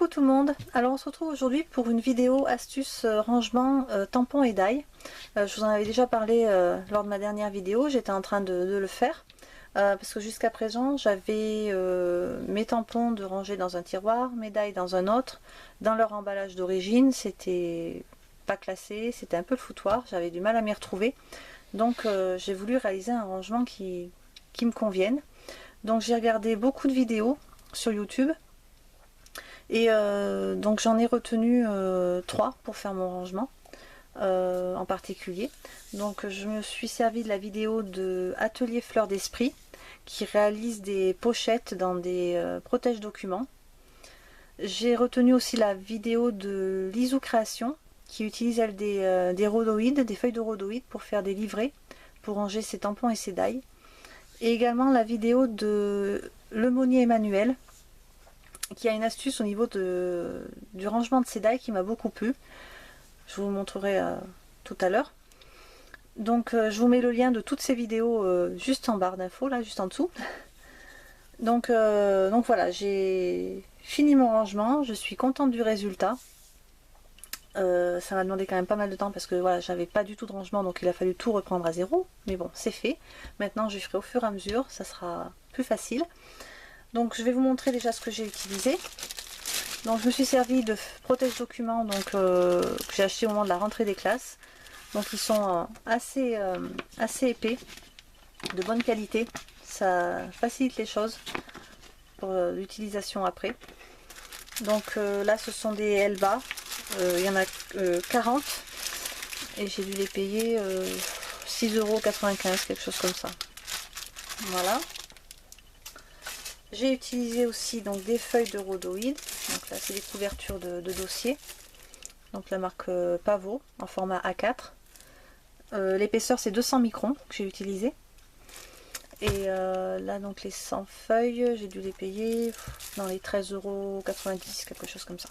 Coucou tout le monde, alors on se retrouve aujourd'hui pour une vidéo astuce rangement tampons et die. Je vous en avais déjà parlé lors de ma dernière vidéo, j'étais en train de le faire parce que jusqu'à présent j'avais mes tampons de ranger dans un tiroir, mes die dans un autre, dans leur emballage d'origine, c'était pas classé, c'était un peu le foutoir, j'avais du mal à m'y retrouver, donc j'ai voulu réaliser un rangement qui me convienne. Donc j'ai regardé beaucoup de vidéos sur YouTube. Et donc j'en ai retenu 3 pour faire mon rangement en particulier. Donc je me suis servi de la vidéo de Atelier Fleur d'Esprit qui réalise des pochettes dans des protège documents. J'ai retenu aussi la vidéo de Lisou Création qui utilise elle des rhodoïdes, des feuilles de rhodoïdes pour faire des livrets, pour ranger ses tampons et ses die. Et également la vidéo de Lemonnier Emmanuel qui a une astuce au niveau du rangement de ses die qui m'a beaucoup plu. Je vous montrerai tout à l'heure. Donc je vous mets le lien de toutes ces vidéos juste en barre d'infos, là, juste en dessous. Donc voilà, j'ai fini mon rangement, je suis contente du résultat. Ça m'a demandé quand même pas mal de temps parce que voilà, j'avais pas du tout de rangement, donc il a fallu tout reprendre à zéro. Mais bon, c'est fait. Maintenant je ferai au fur et à mesure, ça sera plus facile. Donc je vais vous montrer déjà ce que j'ai utilisé. Donc je me suis servi de protège documents que j'ai acheté au moment de la rentrée des classes. Donc ils sont assez épais, de bonne qualité. Ça facilite les choses pour l'utilisation après. Donc là ce sont des Elba. Il y en a 40 et j'ai dû les payer 6,95 €, quelque chose comme ça. Voilà. J'ai utilisé aussi donc des feuilles de rhodoïdes. Donc là c'est des couvertures de dossier. Donc la marque Pavot en format A4. L'épaisseur c'est 200 microns que j'ai utilisé. Et là donc les 100 feuilles, j'ai dû les payer dans les 13,90 €, quelque chose comme ça.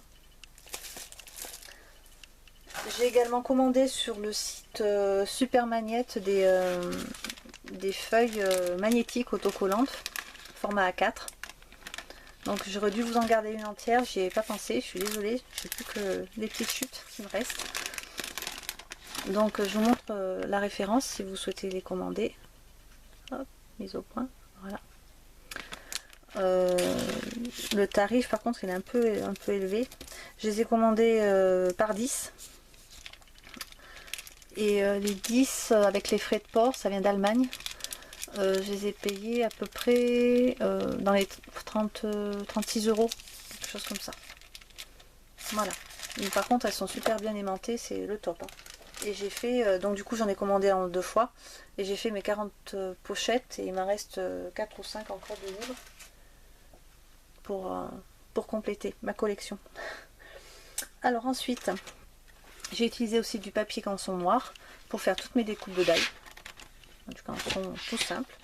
J'ai également commandé sur le site Super Magnette des feuilles magnétiques autocollantes format A4. Donc j'aurais dû vous en garder une entière, j'y ai pas pensé, je suis désolée, j'ai plus que les petites chutes qui me restent. Donc je vous montre la référence si vous souhaitez les commander. Hop, mise au point, voilà. Le tarif par contre il est un peu élevé. Je les ai commandés par 10. Et les 10 avec les frais de port, ça vient d'Allemagne. Je les ai payés à peu près dans les 36 €, quelque chose comme ça. Voilà. Mais par contre, elles sont super bien aimantées, c'est le top. Hein. Et j'ai fait, donc du coup, j'en ai commandé en 2 fois. Et j'ai fait mes 40 pochettes et il m'en reste 4 ou 5 encore de livres pour compléter ma collection. Alors ensuite, j'ai utilisé aussi du papier canson noir pour faire toutes mes découpes de die. Du canson tout simple.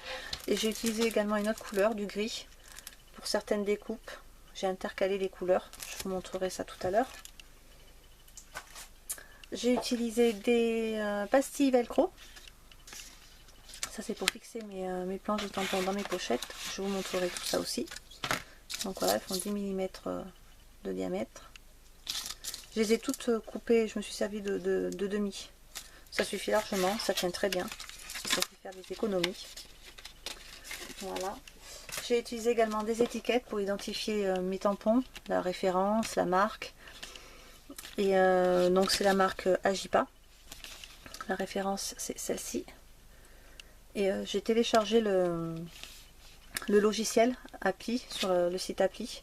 Et j'ai utilisé également une autre couleur, du gris, pour certaines découpes. J'ai intercalé les couleurs, je vous montrerai ça tout à l'heure. J'ai utilisé des pastilles velcro. Ça c'est pour fixer mes planches de tampons dans mes pochettes. Je vous montrerai tout ça aussi. Donc voilà, elles font 10 mm de diamètre. Je les ai toutes coupées, je me suis servi de demi. Ça suffit largement, ça tient très bien. Ça peut faire des économies. Voilà. J'ai utilisé également des étiquettes pour identifier mes tampons, la référence, la marque. Et donc c'est la marque Agipa. La référence c'est celle-ci. Et j'ai téléchargé le logiciel Appli sur le site Appli.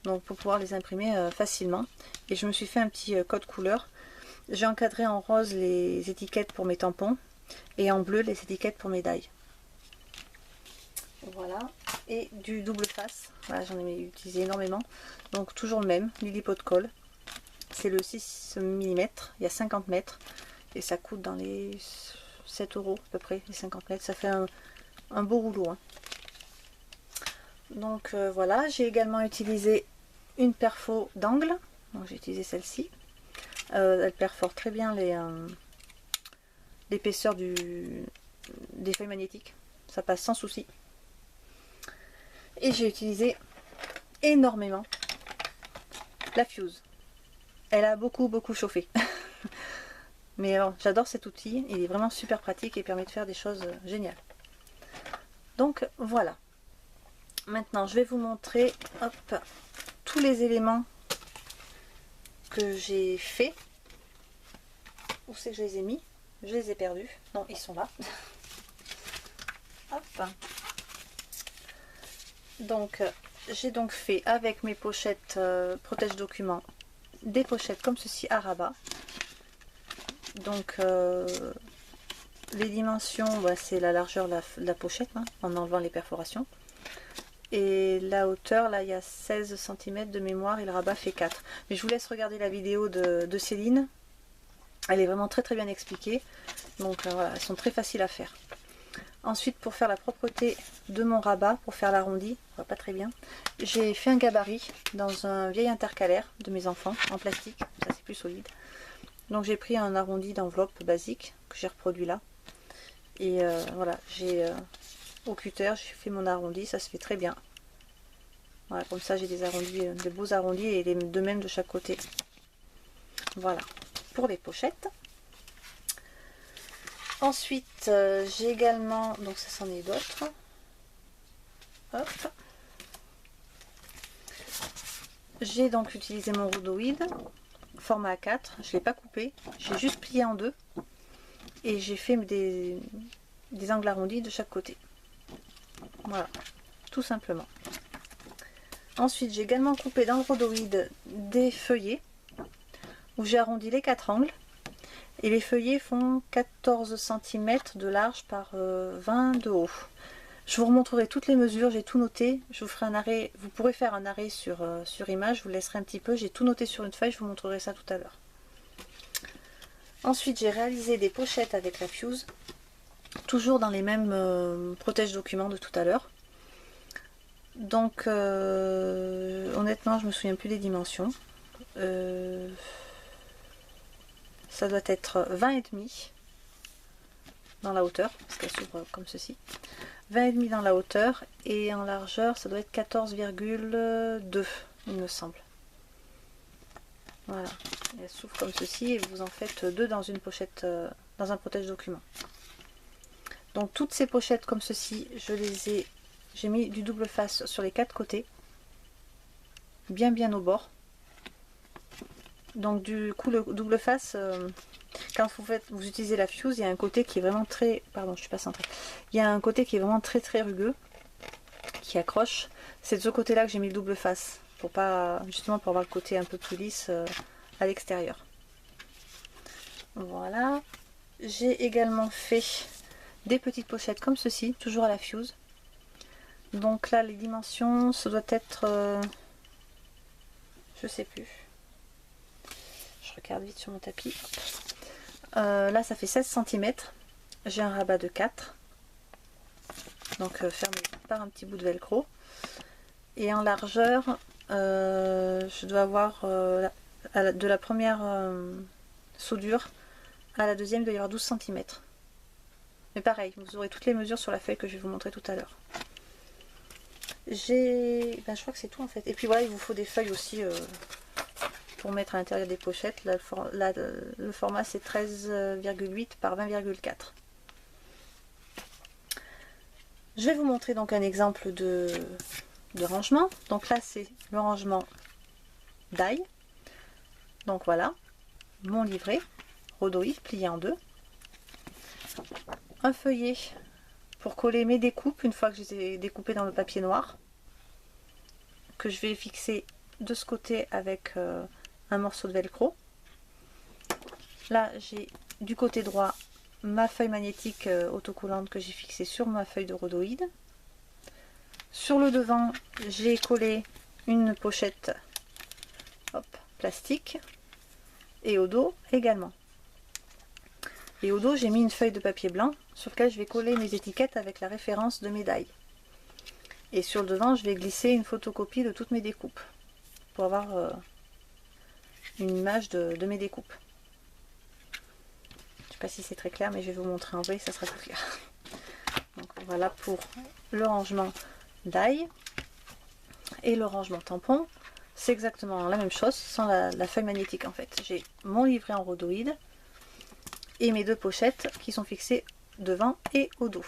Donc pour pouvoir les imprimer facilement. Et je me suis fait un petit code couleur. J'ai encadré en rose les étiquettes pour mes tampons et en bleu les étiquettes pour mes die. Voilà, et du double face, voilà, j'en ai utilisé énormément. Donc toujours le même, Lily Pot de colle. C'est le 6 mm, il y a 50 mètres et ça coûte dans les 7 € à peu près, les 50 mètres. Ça fait un beau rouleau. Hein. Donc voilà, j'ai également utilisé une perfo d'angle. Donc j'ai utilisé celle-ci. Elle perfore très bien l'épaisseur des feuilles magnétiques. Ça passe sans souci. Et j'ai utilisé énormément la Fuse. Elle a beaucoup chauffé. Mais j'adore cet outil, il est vraiment super pratique et permet de faire des choses géniales. Donc voilà. Maintenant je vais vous montrer hop, tous les éléments que j'ai fait. Où c'est que je les ai mis? Je les ai perdus. Non, ils sont là. Hop. Donc j'ai donc fait avec mes pochettes protège documents des pochettes comme ceci à rabat. Donc les dimensions, bah, c'est la largeur de la pochette hein, en enlevant les perforations. Et la hauteur, là il y a 16 cm de mémoire et le rabat fait 4. Mais je vous laisse regarder la vidéo de Céline. Elle est vraiment très bien expliquée. Donc voilà, elles sont très faciles à faire. Ensuite, pour faire la propreté de mon rabat, pour faire l'arrondi, on voit pas très bien, j'ai fait un gabarit dans un vieil intercalaire de mes enfants en plastique, ça c'est plus solide. Donc j'ai pris un arrondi d'enveloppe basique que j'ai reproduit là. Et voilà, j'ai au cutter, j'ai fait mon arrondi, ça se fait très bien. Voilà, comme ça j'ai des arrondis, des beaux arrondis et les deux mêmes de chaque côté. Voilà, pour les pochettes. Ensuite, j'ai également, donc ça c'en est d'autres. Hop. J'ai donc utilisé mon rhodoïde, format A4, je ne l'ai pas coupé, j'ai juste plié en deux. Et j'ai fait des angles arrondis de chaque côté. Voilà, tout simplement. Ensuite, j'ai également coupé dans le rhodoïde des feuillets, où j'ai arrondi les 4 angles. Et les feuillets font 14 cm de large par 20 de haut. Je vous remontrerai toutes les mesures, j'ai tout noté. Je vous ferai un arrêt, vous pourrez faire un arrêt sur image, je vous laisserai un petit peu. J'ai tout noté sur une feuille, je vous montrerai ça tout à l'heure. Ensuite, j'ai réalisé des pochettes avec la Fuse, toujours dans les mêmes protège documents de tout à l'heure. Donc, honnêtement, je me souviens plus des dimensions. Ça doit être 20,5 dans la hauteur, parce qu'elle s'ouvre comme ceci. 20,5 dans la hauteur, et en largeur, ça doit être 14,2, il me semble. Voilà, elle s'ouvre comme ceci, et vous en faites deux dans une pochette, dans un protège document. Donc toutes ces pochettes comme ceci, j'ai mis du double face sur les 4 côtés, bien au bord. Donc du coup le double face, quand vous utilisez la Fuse, il y a un côté qui est vraiment très, pardon je suis pas centrée, il y a un côté qui est vraiment très rugueux, qui accroche. C'est de ce côté là que j'ai mis le double face, pour pas, justement pour avoir le côté un peu plus lisse à l'extérieur. Voilà, j'ai également fait des petites pochettes comme ceci, toujours à la Fuse. Donc là les dimensions, ça doit être, je sais plus. Je regarde vite sur mon tapis. Là ça fait 16 cm. J'ai un rabat de 4. Donc fermé par un petit bout de velcro. Et en largeur, je dois avoir de la première soudure à la deuxième, il doit y avoir 12 cm. Mais pareil, vous aurez toutes les mesures sur la feuille que je vais vous montrer tout à l'heure. Je crois que c'est tout en fait. Et puis voilà, il vous faut des feuilles aussi pour mettre à l'intérieur des pochettes. Là, le format c'est 13,8 par 20,4. Je vais vous montrer donc un exemple de rangement. Donc là c'est le rangement d'ail. Donc voilà, mon livret, rhodoïde plié en deux. Un feuillet pour coller mes découpes une fois que je les ai découpées dans le papier noir, que je vais fixer de ce côté avec un morceau de velcro. Là j'ai du côté droit ma feuille magnétique autocollante que j'ai fixée sur ma feuille de rhodoïde. Sur le devant j'ai collé une pochette plastique, et au dos également. Et au dos j'ai mis une feuille de papier blanc sur laquelle je vais coller mes étiquettes avec la référence de mes dailles. Et sur le devant je vais glisser une photocopie de toutes mes découpes pour avoir une image de mes découpes. Je ne sais pas si c'est très clair, mais je vais vous montrer en vrai, ça sera plus clair. Donc voilà pour le rangement d'ail et le rangement tampon. c'est exactement la même chose sans la feuille magnétique en fait. J'ai mon livret en rhodoïde et mes deux pochettes qui sont fixées devant et au dos.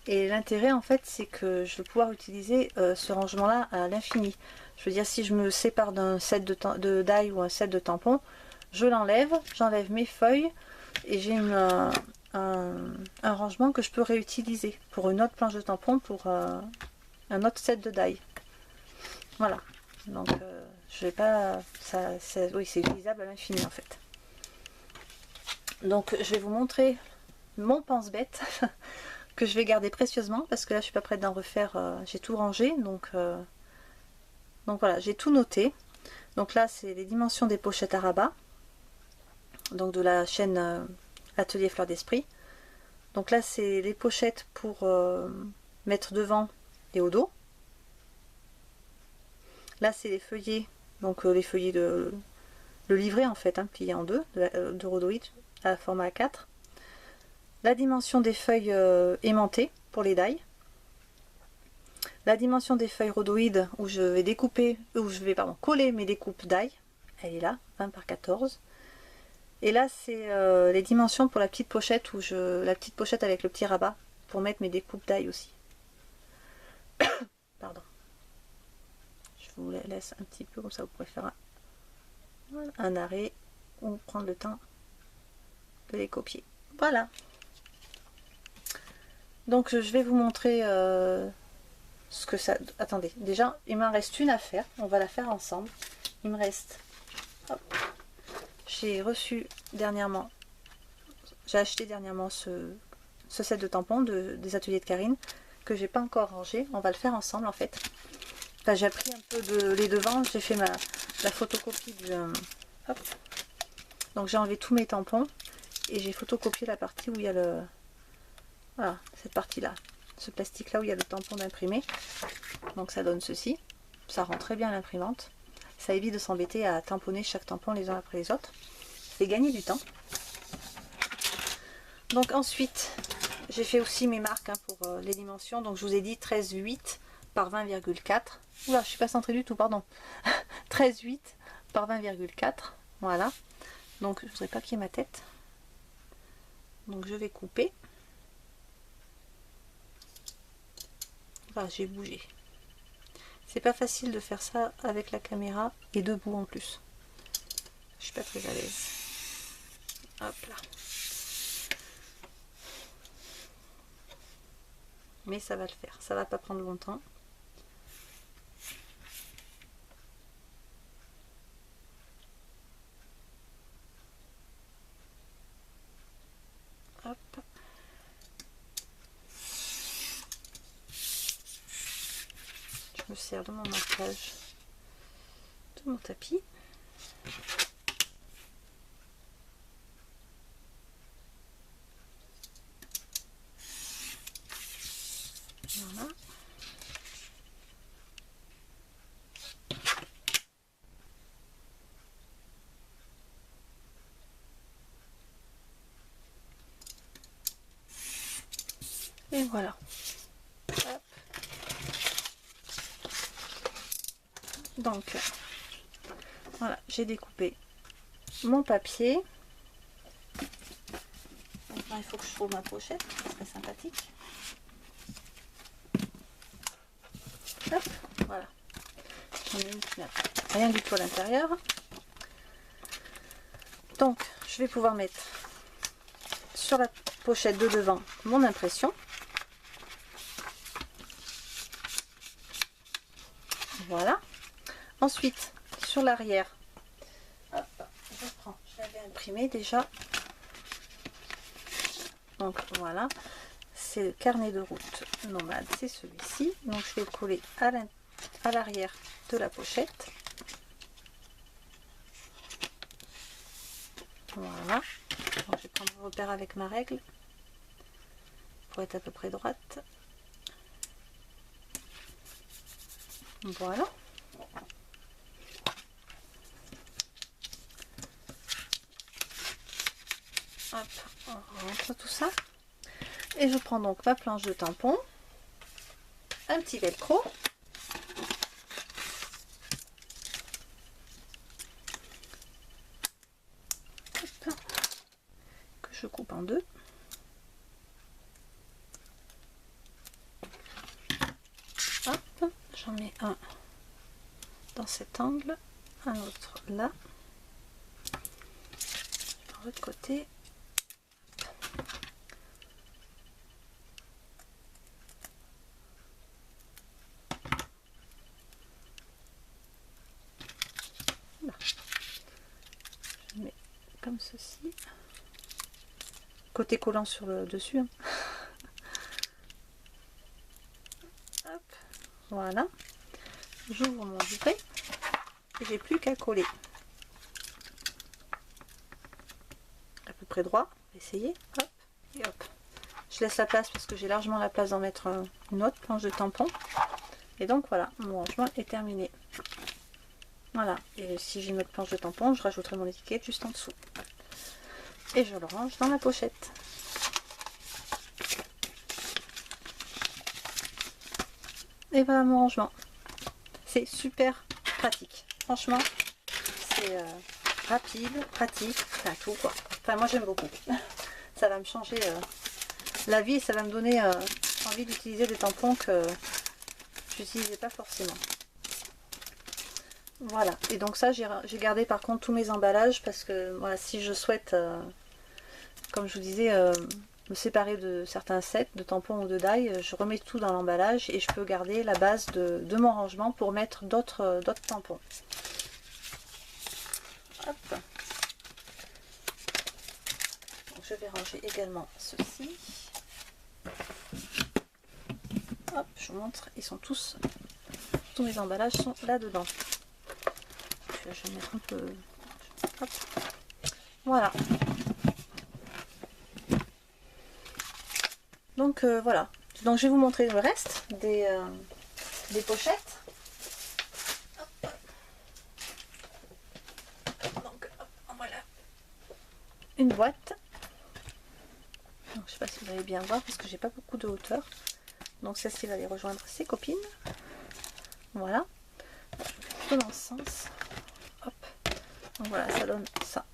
Et l'intérêt en fait c'est que je vais pouvoir utiliser ce rangement là à l'infini. Je veux dire, si je me sépare d'un set de die ou un set de tampons, je l'enlève, j'enlève mes feuilles et j'ai un rangement que je peux réutiliser pour une autre planche de tampons, pour un autre set de die. Voilà, donc je vais pas, oui, c'est utilisable à l'infini en fait. Donc je vais vous montrer mon pense-bête que je vais garder précieusement parce que là je suis pas prête d'en refaire, j'ai tout rangé, donc voilà, j'ai tout noté. Donc là c'est les dimensions des pochettes à rabat, donc de la chaîne Atelier Fleur d'Esprit. Donc là c'est les pochettes pour mettre devant et au dos. Là c'est les feuillets, donc les feuillets de le livret en fait, hein, plié en deux, de rhodoïde à format A4. La dimension des feuilles aimantées pour les die. La dimension des feuilles rhodoïdes où je vais découper, où je vais coller mes découpes die. Elle est là, 20 par 14. Et là c'est les dimensions pour la petite pochette où la petite pochette avec le petit rabat pour mettre mes découpes die aussi. Pardon. Je vous laisse un petit peu comme ça, vous pourrez faire un arrêt ou prendre le temps de les copier. Voilà. Donc je vais vous montrer ce que ça... Attendez, déjà il m'en reste une à faire, on va la faire ensemble. Il me reste... J'ai reçu dernièrement, j'ai acheté dernièrement ce set de tampons des ateliers de Karine que j'ai pas encore rangé. On va le faire ensemble en fait. Enfin, j'ai pris un peu les devants, j'ai fait la photocopie du... hop. Donc j'ai enlevé tous mes tampons et j'ai photocopié la partie où il y a le... Voilà, cette partie là, ce plastique là où il y a le tampon d'imprimé. Donc ça donne ceci, ça rend très bien l'imprimante, ça évite de s'embêter à tamponner chaque tampon les uns après les autres, et gagner du temps. Donc ensuite j'ai fait aussi mes marques hein, pour les dimensions. Donc je vous ai dit 13,8 par 20,4. Oula, je suis pas centrée du tout, pardon. 13,8 par 20,4, voilà. Donc je voudrais pas qu'il y ait ma tête, donc je vais couper. Voilà, j'ai bougé. C'est pas facile de faire ça avec la caméra et debout en plus. Je suis pas très à l'aise. Hop là. Mais ça va le faire. Ça va pas prendre longtemps. Hop. Je me sers de mon marquage de mon tapis. Voilà. Et voilà. Hop. Donc, voilà, j'ai découpé mon papier. Maintenant, il faut que je trouve ma pochette, ça serait sympathique. Hop, voilà. J'en ai une qui n'a rien du tout à l'intérieur. Donc, je vais pouvoir mettre sur la pochette de devant mon impression. Voilà. Ensuite, sur l'arrière, je prends, je l'avais imprimé déjà. Donc voilà, c'est le carnet de route nomade, c'est celui-ci. Donc je vais le coller à l'arrière de la pochette. Voilà. Donc, je vais prendre le repère avec ma règle pour être à peu près droite. Voilà. Hop, on rentre tout ça. Et je prends donc ma planche de tampon, un petit velcro. en deux. Hop, j'en mets un dans cet angle, un autre là. De l'autre côté. Là. Je mets comme ceci. Côté collant sur le dessus. Hein. Hop, voilà. J'ouvre mon livret et j'ai plus qu'à coller. À peu près droit, essayer. Hop et hop. Je laisse la place parce que j'ai largement la place d'en mettre une autre planche de tampon. Et donc voilà, mon rangement est terminé. Voilà, et si j'ai une autre planche de tampon, je rajouterai mon étiquette juste en dessous. Et je le range dans la pochette. Et voilà mon rangement. C'est super pratique. Franchement, c'est rapide, pratique, enfin tout quoi. Enfin moi j'aime beaucoup. Ça va me changer la vie et ça va me donner envie d'utiliser des tampons que je n'utilisais pas forcément. Voilà, et donc ça j'ai gardé par contre tous mes emballages parce que voilà, si je souhaite, comme je vous disais, me séparer de certains sets de tampons ou de die, je remets tout dans l'emballage et je peux garder la base de mon rangement pour mettre d'autres tampons. Hop. Donc, je vais ranger également ceci. Hop, je vous montre, ils sont tous mes emballages sont là dedans. Puis là, je vais mettre un peu. Hop. Voilà. Donc voilà. Donc je vais vous montrer le reste des pochettes. Hop. Donc hop, voilà. Une boîte. Donc, je sais pas si vous allez bien voir parce que j'ai pas beaucoup de hauteur. Donc celle-ci va aller rejoindre ses copines. Voilà. Plutôt dans ce sens. Hop. Donc voilà, ça donne ça.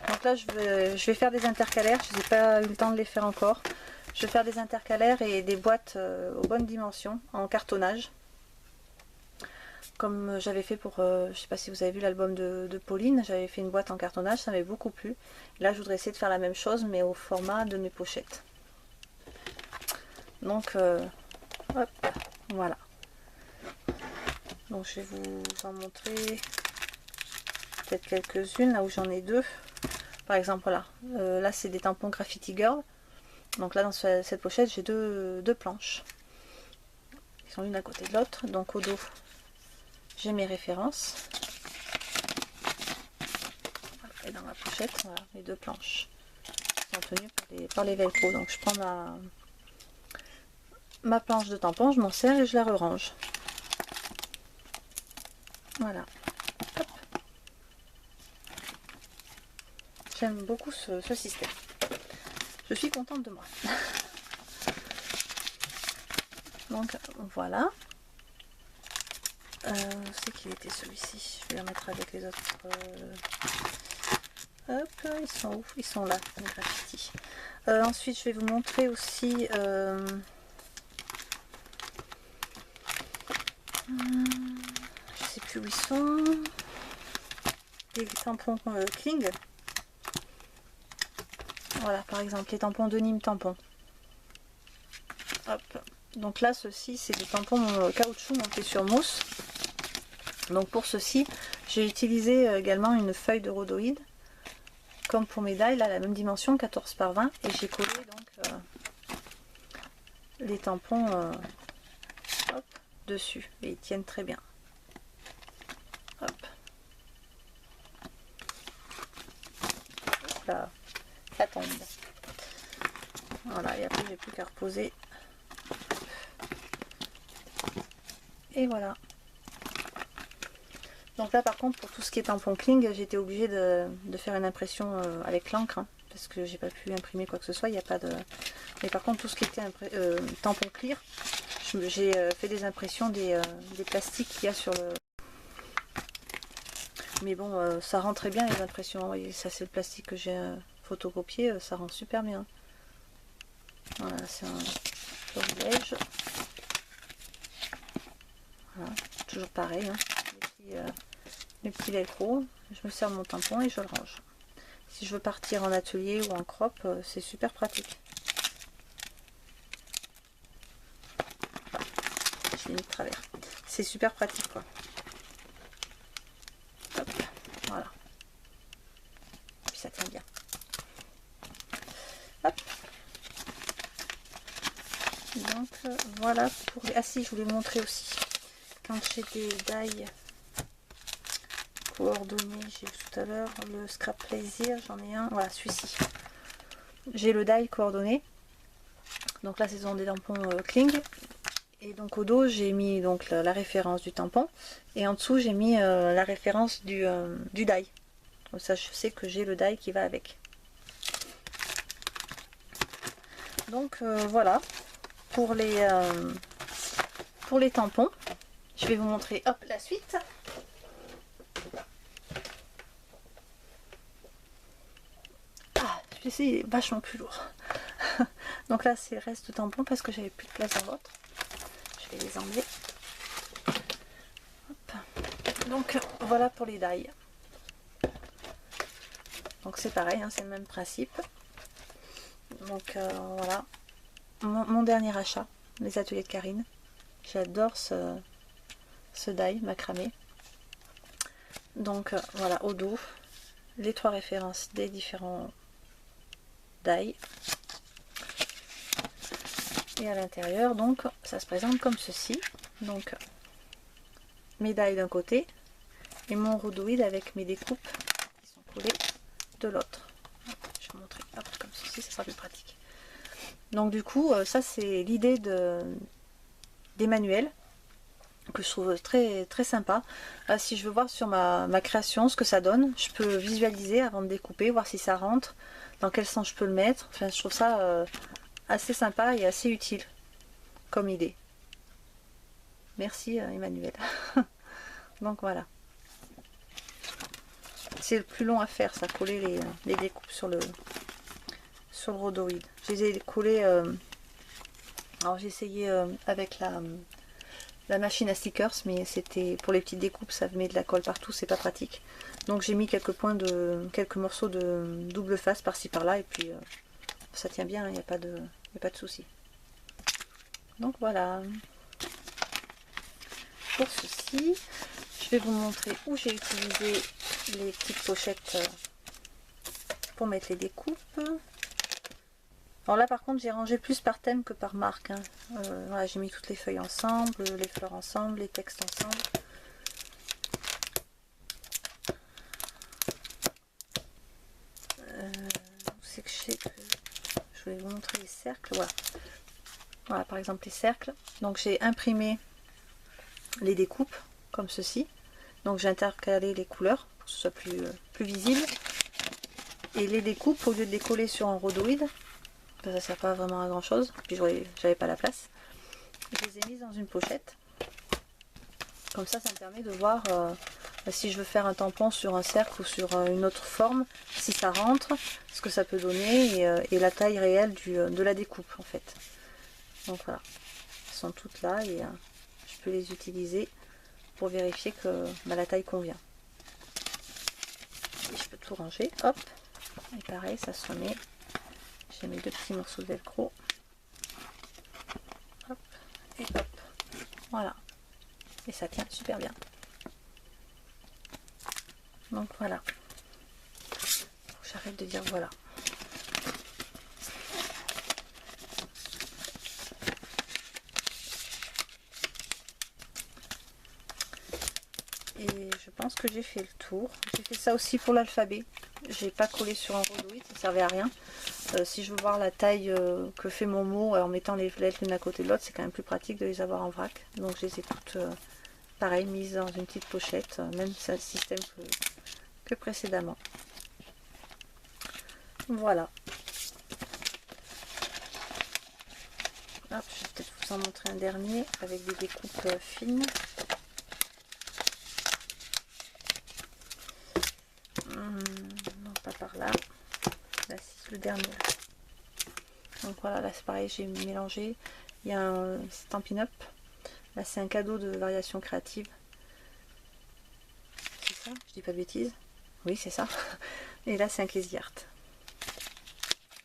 Donc là je vais faire des intercalaires. Je n'ai pas eu le temps de les faire encore. Je vais faire des intercalaires et des boîtes aux bonnes dimensions en cartonnage. Comme j'avais fait pour, je sais pas si vous avez vu l'album de Pauline, j'avais fait une boîte en cartonnage, ça m'avait beaucoup plu. Là je voudrais essayer de faire la même chose mais au format de mes pochettes. Donc hop, voilà. Donc je vais vous en montrer peut-être quelques-unes là où j'en ai deux. Par exemple voilà, là c'est des tampons Graffiti Girl. Donc là dans cette pochette j'ai deux planches. Ils sont l'une à côté de l'autre. Donc au dos j'ai mes références. Et dans ma pochette, voilà, les deux planches sont tenues par les velcro. Donc je prends ma planche de tampon, je m'en sers et je la re-range. Voilà. J'aime beaucoup ce système. Je suis contente de moi. Donc voilà. C'est qu'il était celui-ci. Je vais le mettre avec les autres. Hop, ils sont où? Ils sont là, les graffitis. Ensuite, je vais vous montrer aussi. Je sais plus où ils sont. Des tampons Kling. Voilà, par exemple, les tampons de Nîmes tampon. Hop. Donc là, ceci, c'est des tampons caoutchouc montés sur mousse. Donc pour ceci, j'ai utilisé également une feuille de rhodoïde, comme pour mes die, là, la même dimension, 14 par 20, et j'ai collé donc les tampons hop, dessus, et ils tiennent très bien. Hop. Hop là, ça tombe. Voilà, et après j'ai plus qu'à reposer. Et voilà. Donc là par contre pour tout ce qui est tampon Kling, j'ai été obligée de faire une impression avec l'encre, hein, parce que j'ai pas pu imprimer quoi que ce soit, il n'y a pas de... Mais par contre tout ce qui était tampon clear, j'ai fait des impressions des plastiques qu'il y a sur le... Mais bon, ça rend très bien les impressions, vous voyez, ça c'est le plastique que j'ai photocopier, ça rend super bien. Voilà, c'est un florilège. Voilà, toujours pareil, hein. Les petits velcro. Je me sers mon tampon et je le range. Si je veux partir en atelier ou en crop, c'est super pratique. Voilà, je l'ai mis de travers. C'est super pratique, quoi. Hop, voilà. Puis ça tient bien. Hop. Donc voilà pour les... Ah si, je voulais montrer aussi. Quand j'ai des die coordonnées, j'ai vu tout à l'heure le Scrap Plaisir, j'en ai un. Voilà, celui-ci. J'ai le die coordonné. Donc là, ce sont des tampons Kling. Et donc au dos, j'ai mis donc la référence du tampon. Et en dessous, j'ai mis la référence du die. Comme ça, je sais que j'ai le die qui va avec. Donc voilà pour les tampons. Je vais vous montrer hop la suite. Ah, celui-ci il est vachement plus lourd. Donc là c'est le reste de tampons parce que j'avais plus de place dans l'autre. Je vais les enlever. Hop. Donc voilà pour les die. Donc c'est pareil, hein, c'est le même principe. Donc voilà. Mon dernier achat, les ateliers de Karine. J'adore ce die macramé. Donc voilà, au dos, les 3 références des différents die. Et à l'intérieur, donc, ça se présente comme ceci. Donc, mes die d'un côté et mon rhodoïde avec mes découpes qui sont collées de l'autre. Je vais vous montrer hop, comme ceci, ça sera plus pratique. Donc du coup, ça c'est l'idée des manuels que je trouve très très sympa. Si je veux voir sur ma création ce que ça donne, je peux visualiser avant de découper, voir si ça rentre, dans quel sens je peux le mettre. Enfin, je trouve ça assez sympa et assez utile comme idée. Merci Emmanuel. Donc voilà. C'est le plus long à faire, ça, coller les découpes sur le rhodoïde. Je les ai collés. Alors j'ai essayé avec la machine à stickers, mais c'était pour les petites découpes, ça met de la colle partout, c'est pas pratique. Donc j'ai mis quelques morceaux de double face par-ci par-là, et puis ça tient bien, il n'y a pas de souci. Donc voilà. Pour ceci, je vais vous montrer où j'ai utilisé les petites pochettes pour mettre les découpes. Alors là par contre j'ai rangé plus par thème que par marque, hein. Voilà, j'ai mis toutes les feuilles ensemble, les fleurs ensemble, les textes ensemble. C'est que je vais vous montrer les cercles. Voilà. Voilà, par exemple les cercles. Donc j'ai imprimé les découpes comme ceci. Donc j'ai intercalé les couleurs pour que ce soit plus visible. Et les découpes, au lieu de les coller sur un rhodoïde, ça ne sert pas vraiment à grand chose, puis j'avais pas la place, je les ai mises dans une pochette. Comme ça, ça me permet de voir si je veux faire un tampon sur un cercle ou sur une autre forme, si ça rentre, ce que ça peut donner, et la taille réelle de la découpe en fait. Donc voilà, elles sont toutes là et je peux les utiliser pour vérifier que la taille convient. Et je peux tout ranger, hop, et pareil, ça se remet. J'ai mes 2 petits morceaux de velcro. Hop, et hop. Voilà. Et ça tient super bien. Donc voilà. J'arrête de dire voilà. Et je pense que j'ai fait le tour. J'ai fait ça aussi pour l'alphabet. J'ai pas collé sur un rhodoïde, ça servait à rien. Si je veux voir la taille que fait mon mot en mettant les lettres l'une à côté de l'autre, c'est quand même plus pratique de les avoir en vrac. Donc je les ai toutes pareil mises dans une petite pochette, même système que précédemment. Voilà. Hop, je vais peut-être vous en montrer un dernier avec des découpes fines. Non, pas par là. Là le dernier. Donc voilà, là c'est pareil, j'ai mélangé. Il y a un Stampin' Up. Là c'est un cadeau de variation créative. C'est ça, je dis pas de bêtises. Oui, c'est ça. Et là c'est un Crazy Art.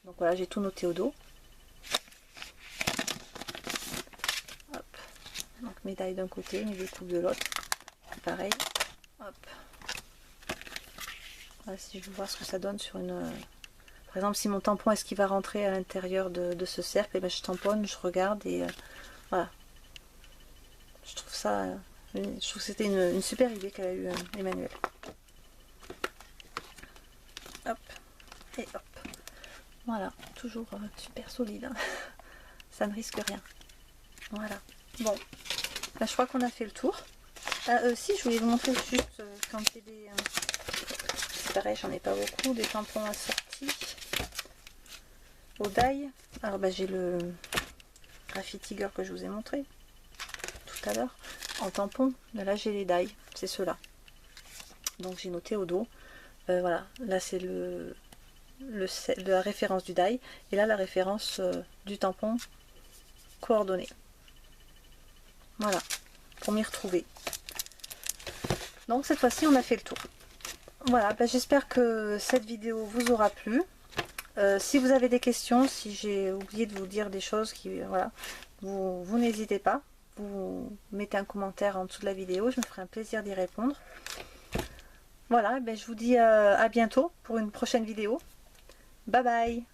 Donc voilà, j'ai tout noté au dos. Hop. Donc médaille d'un côté, mes découpes de l'autre. Pareil. Hop. Voilà, si je veux voir ce que ça donne sur une... Par exemple, si mon tampon, est-ce qu'il va rentrer à l'intérieur de ce cercle, et ben je tamponne, je regarde et voilà. Je trouve ça... je trouve que c'était une super idée qu'a eu Emmanuel. Hop. Et hop. Voilà. Toujours super solide. Hein. Ça ne risque rien. Voilà. Bon. Ben, je crois qu'on a fait le tour. Si, je voulais vous montrer juste quand j'ai des... pareil, j'en ai pas beaucoup, des tampons assortis au die. Alors bah, j'ai le Graffiti Girl que je vous ai montré tout à l'heure en tampon. Là j'ai les die, c'est ceux-là. Donc j'ai noté au dos. Voilà, là c'est la référence du die et là la référence du tampon coordonné. Voilà, pour m'y retrouver. Donc cette fois-ci on a fait le tour. Voilà, bah, j'espère que cette vidéo vous aura plu. Si vous avez des questions, si j'ai oublié de vous dire des choses, voilà, vous n'hésitez pas. Vous mettez un commentaire en dessous de la vidéo, je me ferai un plaisir d'y répondre. Voilà, ben, je vous dis à bientôt pour une prochaine vidéo. Bye bye!